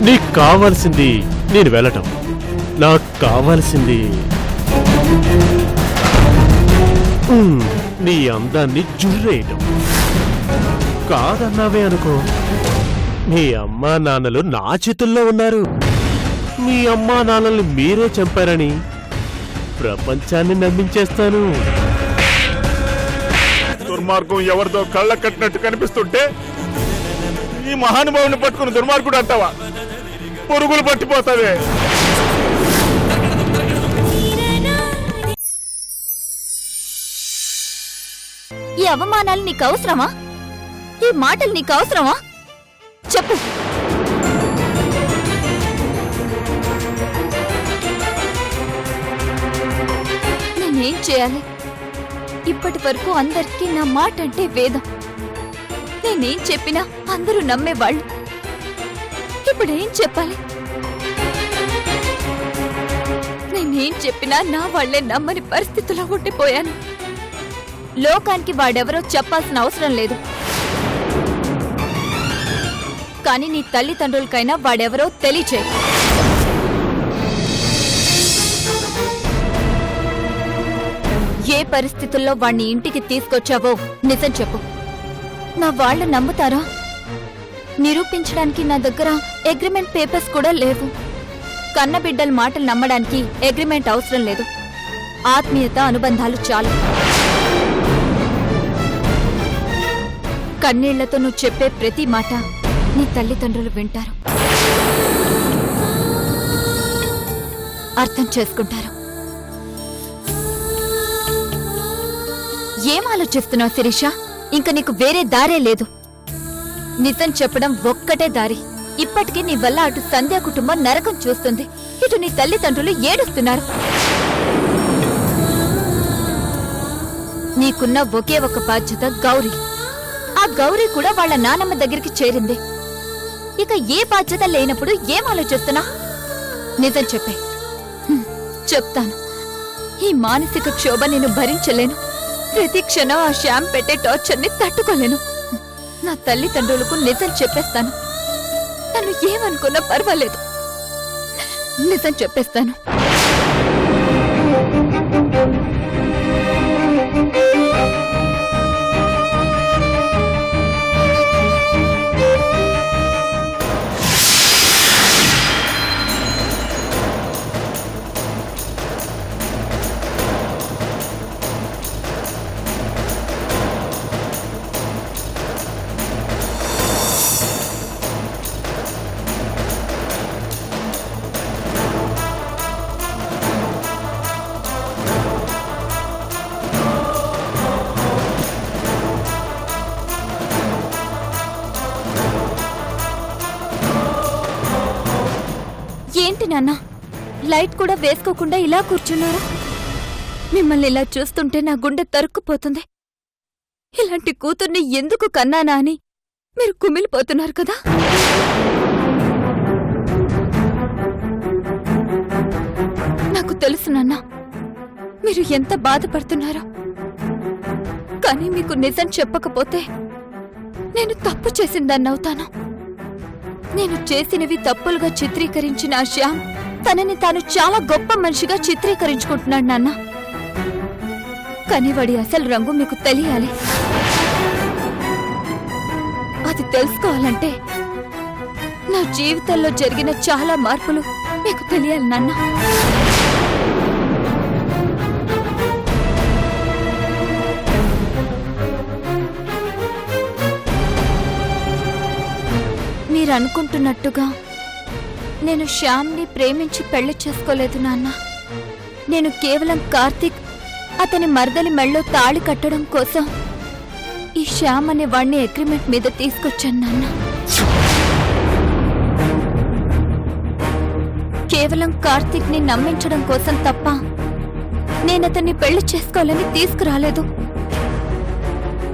నీకు కావాల్సింది నేను వెళ్ళటం, నాకు కావాల్సింది నీ అందాన్ని జుర్రేయటం. కాదన్నావే అనుకో, మీ అమ్మా నాన్నలు నా చేతుల్లో ఉన్నారు. మీ అమ్మా నాన్నల్ని మీరే చంపారని ప్రపంచాన్ని నమ్మించేస్తాను. దుర్మార్గం ఎవరిదో కళ్ళ కట్టినట్టు కనిపిస్తుంటే ఈ మహానుభావుని పట్టుకుని దుర్మార్గుడు అంటావా? పురుగులు పట్టిపోతావే. ఈ అవమానాలు నీకు అవసరమా? ఈ మాటలు నీకు అవసరమా? చెప్పు. నేనేం చేయాలి? ఇప్పటి వరకు అందరికీ నా మాట అంటే వేదం. నేనేం చెప్పినా అందరూ నమ్మేవాళ్ళు. ఇప్పుడేం చెప్పాలి? నేనేం చెప్పినా నా వాళ్లే నమ్మని పరిస్థితిలో ఉండిపోయాను. లోకానికి వాడెవరో చెప్పాల్సిన అవసరం లేదు, కానీ నీ తల్లిదండ్రులకైనా వాడెవరో తెలియచేయి. ఏ పరిస్థితుల్లో వాణ్ణి ఇంటికి తీసుకొచ్చావో నిజం చెప్పు. నా వాళ్ళు నమ్ముతారా? నిరూపించడానికి నా దగ్గర అగ్రిమెంట్ పేపర్స్ కూడా లేవు. కన్నబిడ్డల మాటలు నమ్మడానికి అగ్రిమెంట్ అవసరం లేదు. ఆత్మీయత, అనుబంధాలు చాలు. కన్నీళ్లతో నువ్వు చెప్పే ప్రతి మాట నీ తల్లిదండ్రులు వింటారు, అర్థం చేసుకుంటారు. ఏం ఆలోచిస్తున్నావు శిరీష? ఇంక నీకు వేరే దారే లేదు. నిజం చెప్పడం ఒక్కటే దారి. ఇప్పటికీ నీ వల్ల అటు సంధ్య కుటుంబం నరకం చూస్తుంది, ఇటు నీ తల్లిదండ్రులు ఏడుస్తున్నారు. నీకున్న ఒకే ఒక బాధ్యత గౌరీ. ఆ గౌరీ కూడా వాళ్ళ నానమ్మ దగ్గరికి చేరింది. ఇక ఏ బాధ్యత లేనప్పుడు ఏం ఆలోచిస్తున్నా? నిజం చెప్పే. చెప్తాను. ఈ మానసిక క్షోభ నేను భరించలేను. ప్రతి క్షణం ఆ శ్యామ్ పెట్టే టార్చర్ని తట్టుకోలేను. నా తల్లిదండ్రులకు నిజం చెప్పేస్తాను. నన్ను ఏమనుకున్నా పర్వాలేదు, నిజం చెప్పేస్తాను. ఏంటి నాన్న, లైట్ కూడా వేసుకోకుండా ఇలా కూర్చున్నారు? మిమ్మల్ని ఇలా చూస్తుంటే నా గుండె తరుక్కుపోతుంది. ఇలాంటి కూతుర్ని ఎందుకు కన్నానా అని మీరు కుమిలిపోతున్నారు కదా? నాకు తెలుసు నాన్న, మీరు ఎంత బాధపడుతున్నారో. కానీ మీకు నిజం చెప్పకపోతే నేను తప్పు చేసిందన్నవుతాను. నేను చేసినవి తప్పులుగా చిత్రీకరించిన ఆ శ్యామ్ తనని తాను చాలా గొప్ప మనిషిగా చిత్రీకరించుకుంటున్నాడు నాన్న. కానీ వాడి అసలు రంగు మీకు తెలియాలి. అది తెలుసుకోవాలంటే నా జీవితంలో జరిగిన చాలా మార్పులు మీకు తెలియాలి నాన్న. మీరు అనుకుంటున్నట్టుగా నేను శ్యామ్ని ప్రేమించి పెళ్లి చేసుకోలేదు నాన్న. నేను కేవలం కార్తీక్ అతని మరదలి మెళ్ళో తాళి కట్టడం కోసం ఈ శ్యామ్ అనే వాణ్ణి అగ్రిమెంట్ మీద తీసుకొచ్చాను నాన్న. కేవలం కార్తీక్ ని నమ్మించడం కోసం తప్ప నేనతన్ని పెళ్లి చేసుకోవాలని తీసుకురాలేదు.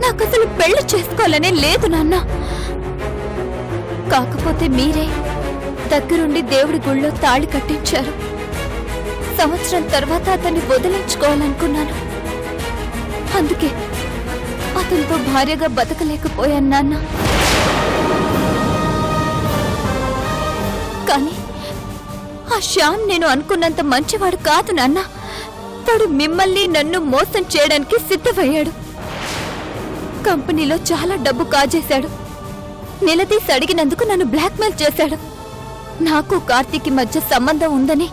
నాకసలు పెళ్లి చేసుకోవాలనే లేదు నాన్న. కాకపోతే మీరే దగ్గరుండి దేవుడి గుళ్ళో తాళి కట్టించారు. సంవత్సరం తర్వాత అతన్ని వదిలించుకోవాలనుకున్నాను. అందుకే అతనితో భార్యగా బతకలేకపోయాను నాన్న. కానీ ఆ శ్యామ్ నేను అనుకున్నంత మంచివాడు కాదు నాన్న. వాడు మిమ్మల్ని నన్ను మోసం చేయడానికి సిద్ధమయ్యాడు. కంపెనీలో చాలా డబ్బు కాజేశాడు. నిలదీసి అడిగినందుకు నన్ను బ్లాక్మెయిల్ చేశాడు. నాకు కార్తీక్ మధ్య సంబంధం ఉందని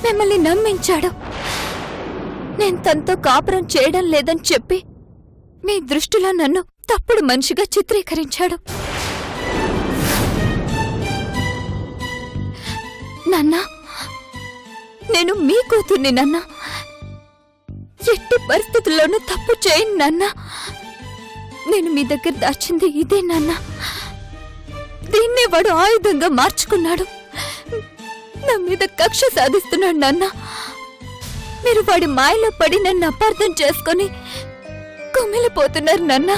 మిమ్మల్ని నమ్మించాడు. నేను తనతో కాపురం చేయడం లేదని చెప్పి మీ దృష్టిలో నన్ను తప్పుడు మనిషిగా చిత్రీకరించాడు. నాన్న, నేను మీ కూతుర్ని నాన్న. ఎట్టి పరిస్థితుల్లోనూ తప్పు చేయను నాన్న. నేను మీ దగ్గర దాచింది ఇదే నాన్న. దీన్నే వాడు ఆయుధంగా మార్చుకున్నాడు. నా మీద కక్ష సాధిస్తున్నాడు నాన్న. మీరు వాడి మాయలో పడి నన్ను అపార్థం చేసుకుని కుమిలిపోతున్నారు నాన్న.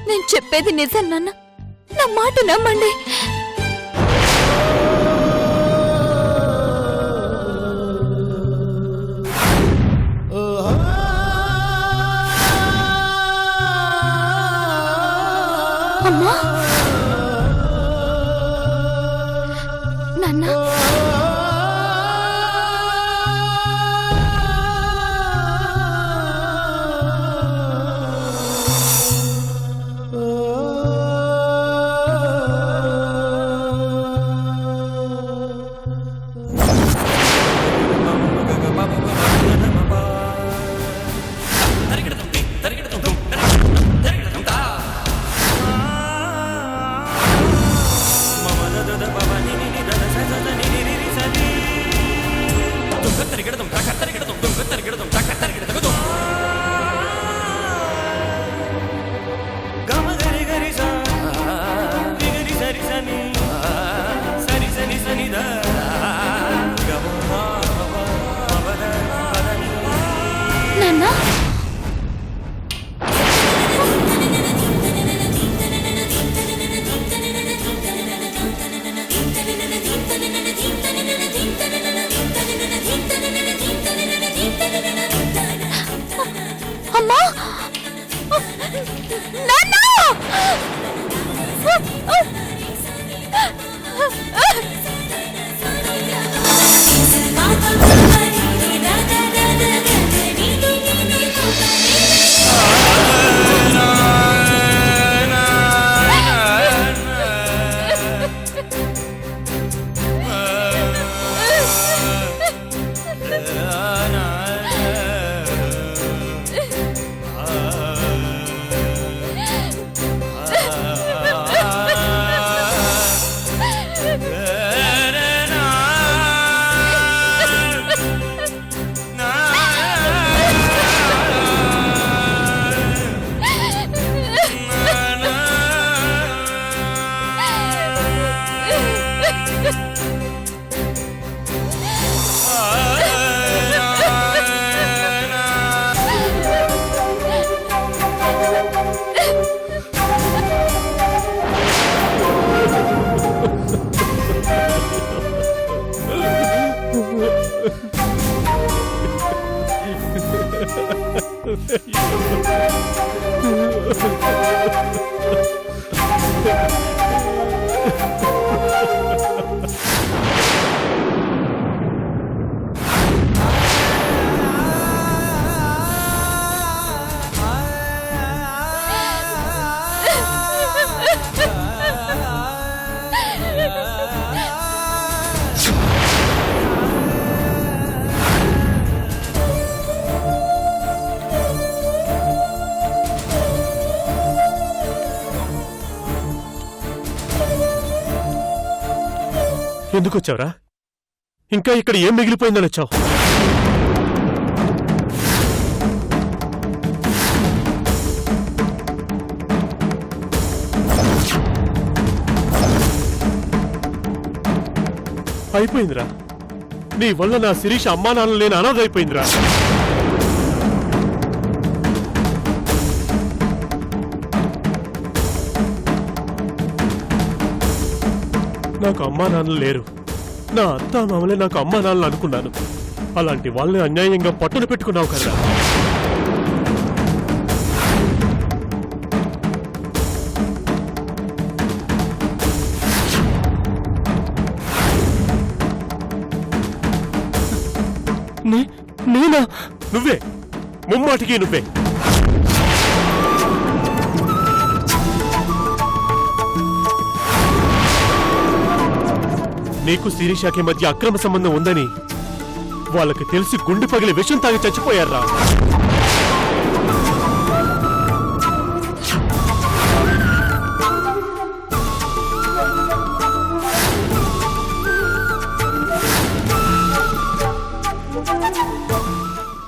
నేను చెప్పేది నిజం నాన్న. నా మాట నమ్మండి. అమ్మా, నాన్న, నాన్న, అమ్మా, నాన్న, ఎందుకు వచ్చావురా? ఇంకా ఇక్కడ ఏం మిగిలిపోయిందని వచ్చావు? అయిపోయిందిరా, నీ వల్ల నా శిరీష్ అమ్మా నాన్న లేని అనాథ అయిపోయిందిరా. నాకు అమ్మా నాన్నలు లేరు. నా అత్త మామలే నాకు అమ్మా నాన్నలు అనుకున్నాను. అలాంటి వాళ్ళని అన్యాయంగా పట్టున పెట్టుకున్నావు కదా. నేనా? నువ్వే, ముమ్మాటికి నువ్వే. నీకు శిరీషకి మధ్య అక్రమ సంబంధం ఉందని వాళ్ళకి తెలిసి గుండె పగిలి విషం తాగి చచ్చిపోయారా.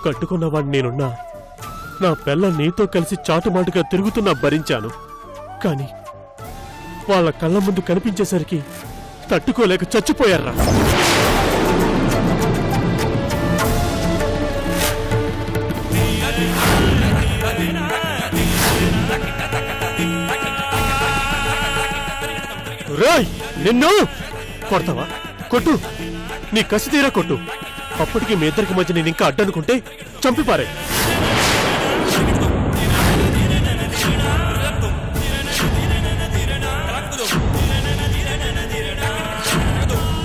కట్టుకున్నవాడిని నేనున్నా నా పిల్ల నీతో కలిసి చాటుమాటుగా తిరుగుతున్నా భరించాను. కాని వాళ్ళ కళ్ళ ముందు కనిపించేసరికి తట్టుకోలేక చచ్చిపోయారా. రాయ్, నిన్ను కొడతావా? కొట్టు, నీ కసి తీరా కొట్టు. అప్పటికి మీ ఇద్దరికి మధ్య నేను ఇంకా అడ్డనుకుంటే చంపిపారే.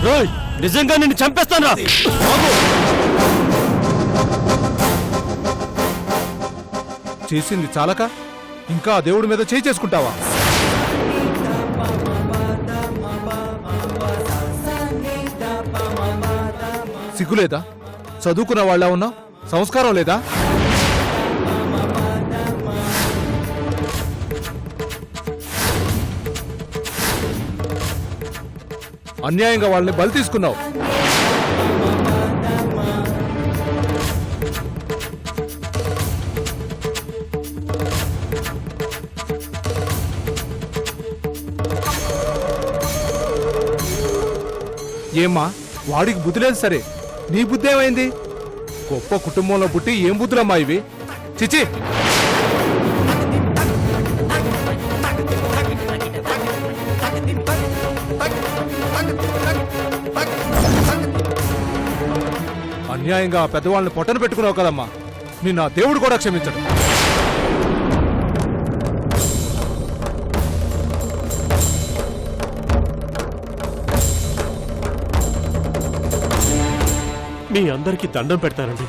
రాయ్, నిజంగా నిన్ను చంపేస్తాను. చేసింది చాలక ఇంకా ఆ దేవుడి మీద చేయి చేసుకుంటావా? సిగ్గులేదా? చదువుకున్న వాళ్ళ ఉన్నా సంస్కారం లేదా? అన్యాయంగా వాళ్ళని బలి తీసుకున్నావు. ఏమ్మా, వాడికి బుద్ధి లేదు సరే, నీ బుద్ధి ఏమైంది? గొప్ప కుటుంబంలో పుట్టి ఏం బుద్ధులమ్మా ఇవి? చిచి! అన్యాయంగా పెద్దవాళ్ళని పొట్టన పెట్టుకున్నావు కదమ్మా, నిన్న దేవుడు కూడా క్షమించడు. మీ అందరికీ దండం పెడతానండి.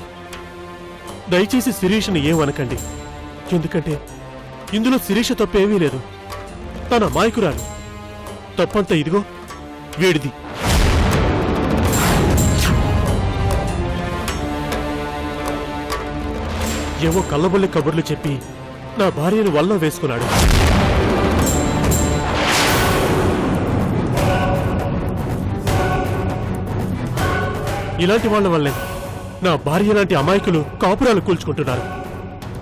దయచేసి శిరీషను ఏమనకండి. ఎందుకంటే ఇందులో శిరీష తప్పేమీ లేదు. తన అమాయకురాలు. తప్పంతా ఇదిగో వీడిది. ఏవో కళ్ళబొల్లి కబుర్లు చెప్పి నా భార్యను వల్ల వేసుకున్నాడు. ఇలాంటి వాళ్ళ వల్లే నా భార్య లాంటి అమాయకులు కాపురాలు కూల్చుకుంటున్నారు.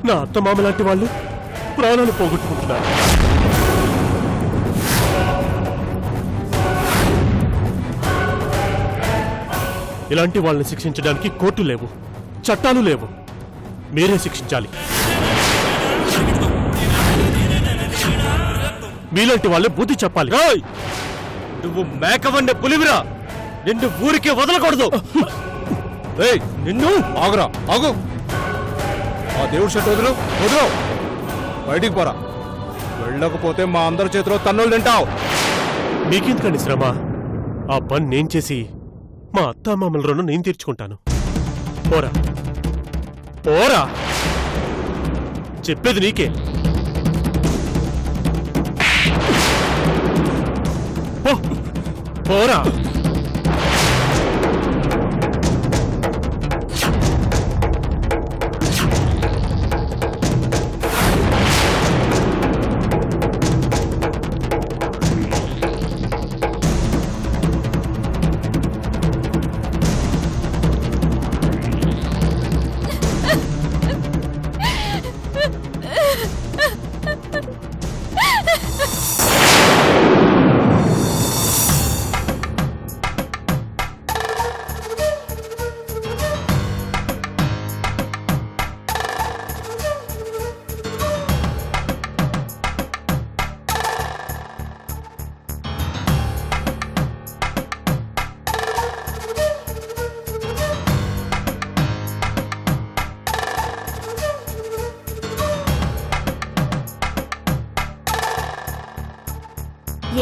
నా అత్తమామ లాంటి వాళ్ళు ప్రాణాలు పోగొట్టుకుంటున్నారు. ఇలాంటి వాళ్ళని శిక్షించడానికి కోర్టు లేవు, చట్టాలు లేవు. మీరే శిక్షించాలి. మీలాంటి వాళ్ళే బుద్ధి చెప్పాలి. నువ్వు మేకవన్నే పులివిరా, నిన్ను ఊరికే వదలకూడదు. నిన్ను ఆగురా, ఆగు. ఆ దేవుడి షర్ట్ వదులు, వదులు. బయటికి పోరా. వెళ్ళకపోతే మా అందరి చేతిలో తన్నులు తింటావు. మీకెందుకండి శ్రమ? ఆ పని నేను చేసి మా అత్తామామల రుణం నేను తీర్చుకుంటాను. పోరా, పోరా. చెప్పేది నీకే. పోరా.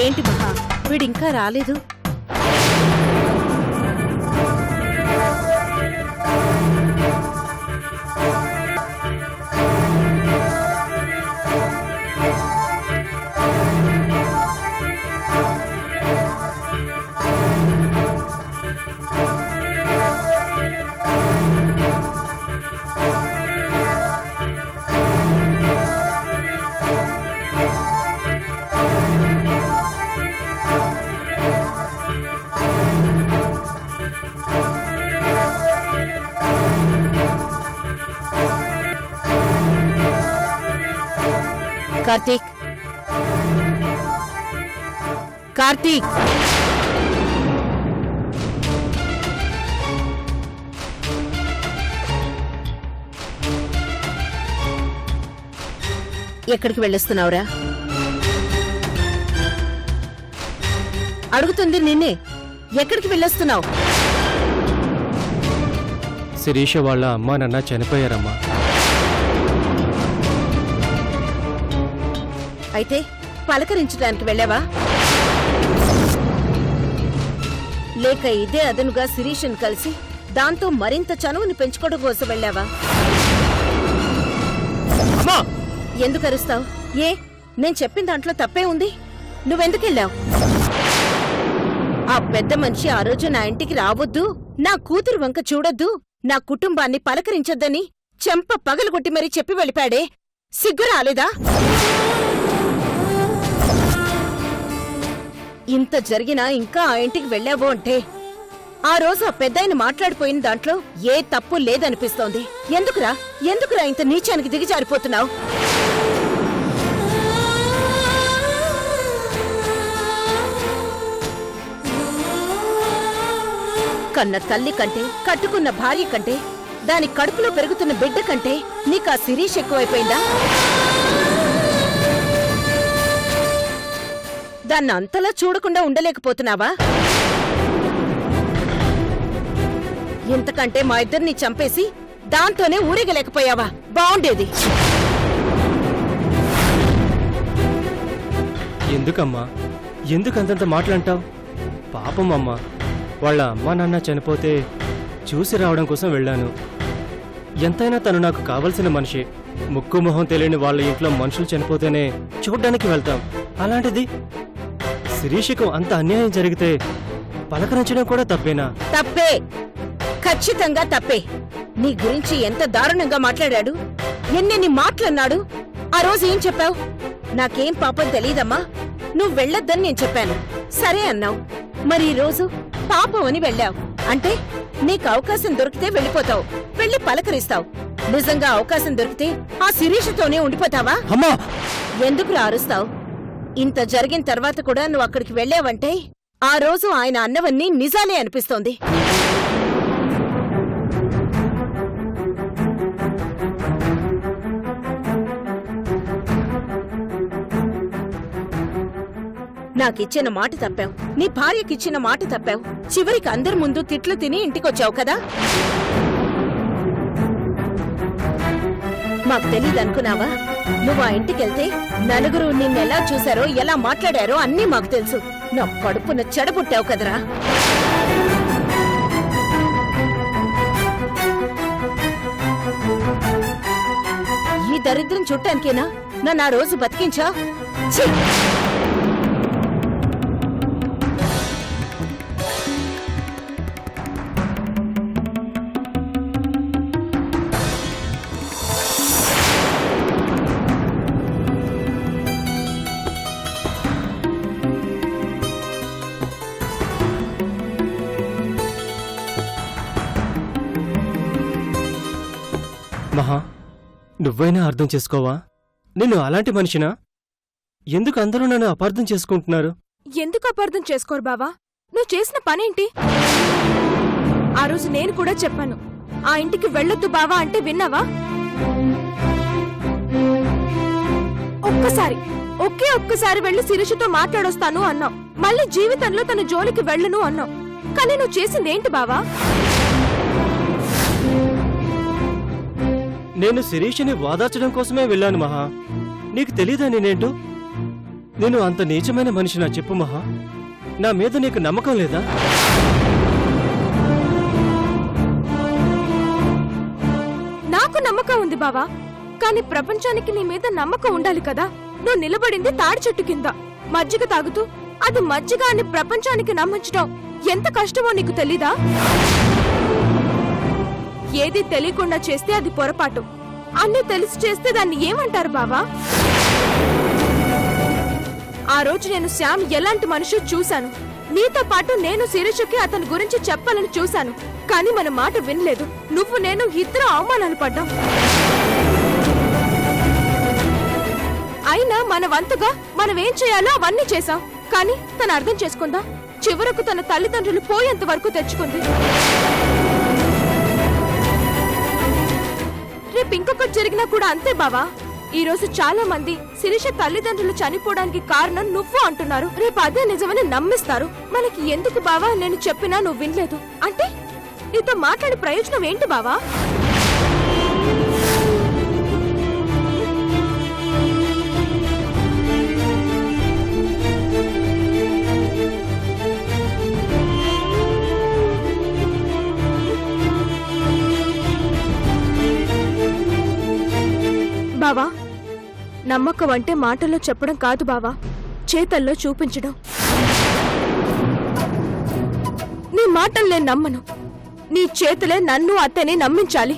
ఏంటి మహా వీడింకా రాలేదు? కార్తీక్, కార్తీక్, ఎక్కడికి వెళ్ళొస్తున్నావురా? అడుగుతుంది నిన్నే. ఎక్కడికి వెళ్ళొస్తున్నావు? శిరీష వాళ్ళ అమ్మా నాన్న చనిపోయారమ్మా. అయితే పలకరించడానికి వెళ్ళావా? లేక ఇదే అదనుగా శిరీషను కలిసి దాంతో మరింత చనువుని పెంచుకోవడం కోసం వెళ్ళావా? అమ్మా! ఎందుకు అరుస్తావు? ఏ, నేను చెప్పిన దాంట్లో తప్పే ఉంది. నువ్వెందుకెళ్ళావు? ఆ పెద్ద మనిషి ఆ రోజు నా ఇంటికి రావద్దు, నా కూతురు వంక చూడొద్దు, నా కుటుంబాన్ని పలకరించొద్దని చెంప పగలగొట్టి మరీ చెప్పి వెళ్ళిపాడే. సిగ్గు రాలేదా? ఇంత జరిగినా ఇంకా ఆ ఇంటికి వెళ్ళావో అంటే ఆ రోజు ఆ పెద్దాయన మాట్లాడిపోయిన దాంట్లో ఏ తప్పు లేదనిపిస్తోంది. ఎందుకురా ఇంత నీచానికి దిగజారిపోతున్నావు? కన్న తల్లి కంటే, కట్టుకున్న భార్య కంటే, దాని కడుపులో పెరుగుతున్న బిడ్డ కంటే నీకు ఆ శిరీష్ ఎక్కువైపోయిందా? దాన్ని అంతలా చూడకుండా ఉండలేకపోతున్నావా? ఇంతకంటే మా ఇద్దరిని చంపేసి దాంతోనే ఊరేగలేకపోయావా? బావుండేది. ఎందుకమ్మా, ఎందుకంతంత మాటలంటావు? పాపం అమ్మా, వాళ్ళ అమ్మా నాన్న చనిపోతే చూసి రావడం కోసం వెళ్ళాను. ఎంతైనా తను నాకు కావలసిన మనిషి. ముక్కు మొహం తెలియని వాళ్ళ ఇంట్లో మనుషులు చనిపోతేనే చూడ్డానికి వెళ్తాం. అలాంటిది శిరీషకు అంత అన్యాయం జరిగితే పలకరించడం కూడా తప్పేనా? తప్పే, ఖచ్చితంగా తప్పే. నీ గురించి ఎంత దారుణంగా మాట్లాడాడు, ఎన్నెన్ని మాటలన్నాడు. ఆ రోజు ఏం చెప్పావు? నాకేం పాపం తెలీదమ్మా, నువ్వు వెళ్ళొద్దని నేను చెప్పాను, సరే అన్నావు. మరి ఈ రోజు పాపం అని వెళ్ళావు అంటే నీకు అవకాశం దొరికితే వెళ్ళిపోతావు, వెళ్ళి పలకరిస్తావు. నిజంగా అవకాశం దొరికితే ఆ శిరీషతోనే ఉండిపోతావా? అమ్మా! ఎందుకు అరుస్తావు? ఇంత జరిగిన తర్వాత కూడా నువ్వు అక్కడికి వెళ్ళావంటే ఆ రోజు ఆయన అన్నవన్నీ నిజాలే అనిపిస్తోంది. నాకిచ్చిన మాట తప్పావు, నీ భార్యకిచ్చిన మాట తప్పావు. చివరికి అందరి ముందు తిట్లు తిని ఇంటికొచ్చావు కదా. మాకు తెలీదనుకున్నావా? నువ్వు ఆ ఇంటికెళ్తే నలుగురు నిన్నెలా చూశారో, ఎలా మాట్లాడారో అన్నీ మాకు తెలుసు. నా కడుపున చెడబుట్టావు కదరా. ఈ దరిద్రం చుట్టానికేనా నన్ను ఆ రోజు బతికించా? ఛీ! మహా, నువ్వైనా అర్థం చేసుకోవా? నిన్ను అలాంటి మనిషినా? ఎందుకు అందరూ నన్ను అపార్థం చేసుకుంటున్నారు? ఎందుకు అపార్థం చేసుకోరు బావా? నువ్వు చేసిన పనేంటి? ఆ రోజు నేను కూడా చెప్పాను, ఆ ఇంటికి వెళ్ళొద్దు బావా అంటే విన్నావా? ఒక్కసారి వెళ్ళి శిరీషతో మాట్లాడొస్తాను అన్నావు. మళ్ళీ జీవితంలో తన జోలికి వెళ్ళను అన్నావు. కానీ నువ్వు చేసిందేంటి బావా? నేను శిరీషని వాదార్చడం కోసమే వెళ్ళాను మహా. నీకు తెలీదా నేనేంటో? నేను అంత నీచమైన మనిషినా చెప్పు మహా? నా మీద నీకు నమ్మకం లేదా? నాకు నమ్మకం ఉంది బావా, కానీ ప్రపంచానికి నీ మీద నమ్మకం ఉండాలి కదా. నువ్వు నిలబడింది తాడి చెట్టు కింద మజ్జిగ తాగుతూ అది మజ్జిగ అని ప్రపంచానికి నమ్మించడం ఎంత కష్టమో నీకు తెలీదా? ఏది తెలియకుండా చేస్తే అది పొరపాటు, అన్నీ తెలిసి చేస్తే దాన్ని ఏమంటారు బావా? ఆ రోజు నేను శ్యామ్ ఎలాంటి మనిషి చూశాను. నీతో పాటు నేను శిరీషకి అతని గురించి చెప్పాలని చూశాను, కానీ మన మాట వినలేదు. నువ్వు నేను ఇద్దరు అవమానాలు పడ్డాం. అయినా మన వంతుగా మనం ఏం చేయాలో అవన్నీ చేశాం, కానీ తను అర్థం చేసుకుందా? చివరకు తన తల్లిదండ్రులు పోయేంత వరకు తెచ్చుకుంది. రేపు ఇంకొకటి జరిగినా కూడా అంతే బావా. ఈ రోజు చాలా మంది శిరీష తల్లిదండ్రులు చనిపోవడానికి కారణం నువ్వు అంటున్నారు. రేపు అదే నిజమని నమ్మిస్తారు. మనకి ఎందుకు బావా నేను చెప్పినా నువ్వు వినలేదు అంటే నీతో మాట్లాడే ప్రయోజనం ఏంటి బావా? బావా, నమ్మకం అంటే మాటల్లో చెప్పడం కాదు బావా, చేతల్లో చూపించడం. నీ మాటలు నేను నమ్మను, నీ చేతులే నన్ను అత్తని నమ్మించాలి.